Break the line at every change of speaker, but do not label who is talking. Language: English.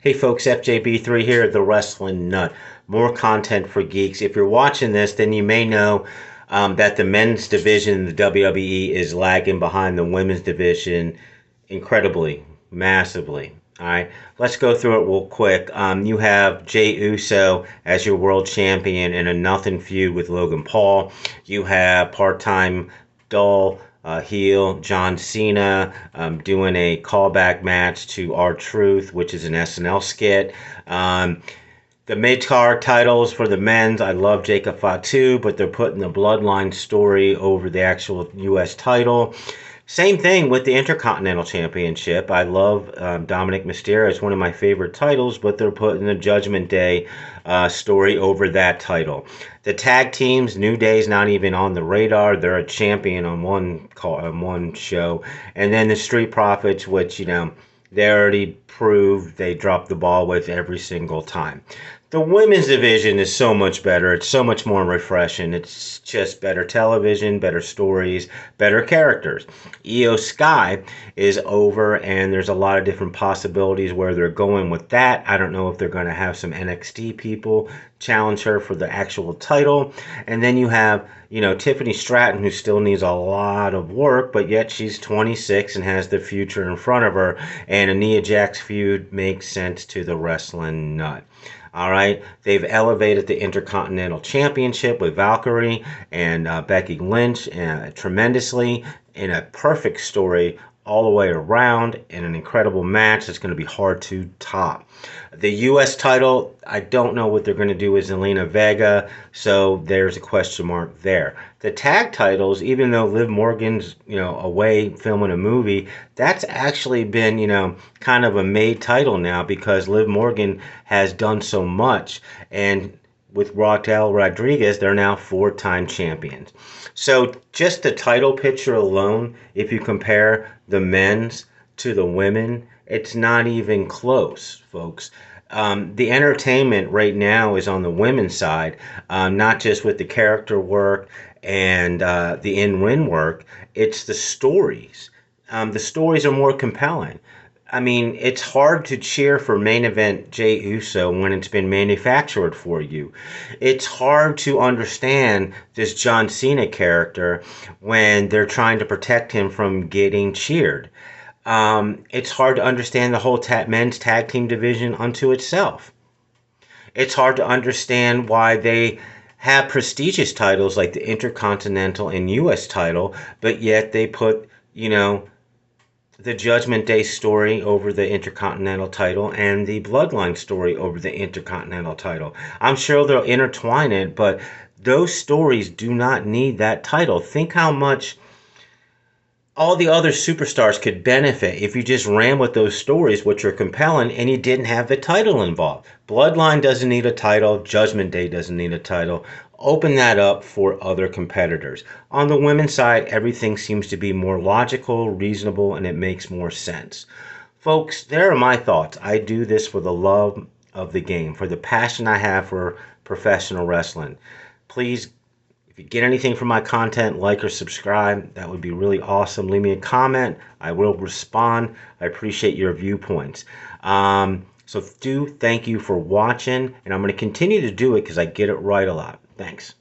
Hey folks, FJB3 here, the Wrestling Nut. More content for geeks. If you're watching this, then you may know that the men's division in the WWE is lagging behind the women's division incredibly, massively. All right, let's go through it real quick. You have Jey Uso as your world champion in a nothing feud with Logan Paul. You have part-time dull heel John Cena doing a callback match to R-Truth, which is an SNL skit. The mid-card titles for the men's, I love Jacob Fatu, but they're putting the Bloodline story over the actual U.S. title. Same thing with the Intercontinental Championship. I love Dominic Mysterio. It's one of my favorite titles, but they're putting the Judgment Day story over that title. The tag teams, New Day's not even on the radar. They're a champion on one show. And then the Street Profits, which, they already proved they dropped the ball with every single time. The women's division is so much better. It's so much more refreshing. It's just better television, better stories, better characters. Io Sky is over, and there's a lot of different possibilities where they're going with that. I don't know if they're going to have some NXT people challenge her for the actual title. And then you have, Tiffany Stratton, who still needs a lot of work, but yet she's 26 and has the future in front of her. And a Nia Jax feud makes sense to the Wrestling Nut. All right, they've elevated the Intercontinental Championship with Valkyrie and Becky Lynch tremendously in a perfect story all the way around in an incredible match that's going to be hard to top. The U.S. title, I don't know what they're going to do with Zelina Vega, so there's a question mark there. The tag titles, even though Liv Morgan's, away filming a movie, that's actually been, kind of a made title now because Liv Morgan has done so much, and with Raquel Rodriguez, they're now 4-time champions. So just the title picture alone, if you compare the men's to the women, it's not even close, folks. The entertainment right now is on the women's side, not just with the character work and the in-ring work. It's the stories. The stories are more compelling. I mean, it's hard to cheer for main event Jey Uso when it's been manufactured for you. It's hard to understand this John Cena character when they're trying to protect him from getting cheered. It's hard to understand the whole men's tag team division unto itself. It's hard to understand why they have prestigious titles like the Intercontinental and U.S. title, but yet they put, the Judgment Day story over the Intercontinental title and the Bloodline story over the Intercontinental title. I'm sure they'll intertwine it, but those stories do not need that title. Think how much all the other superstars could benefit if you just ran with those stories, which are compelling, and you didn't have the title involved. Bloodline doesn't need a title. Judgment Day doesn't need a title. Open that up for other competitors. On the women's side, everything seems to be more logical, reasonable, and it makes more sense. Folks, there are my thoughts. I do this for the love of the game, for the passion I have for professional wrestling. Please, if you get anything from my content, like or subscribe. That would be really awesome. Leave me a comment. I will respond. I appreciate your viewpoints. So thank you for watching, and I'm going to continue to do it because I get it right a lot. Thanks.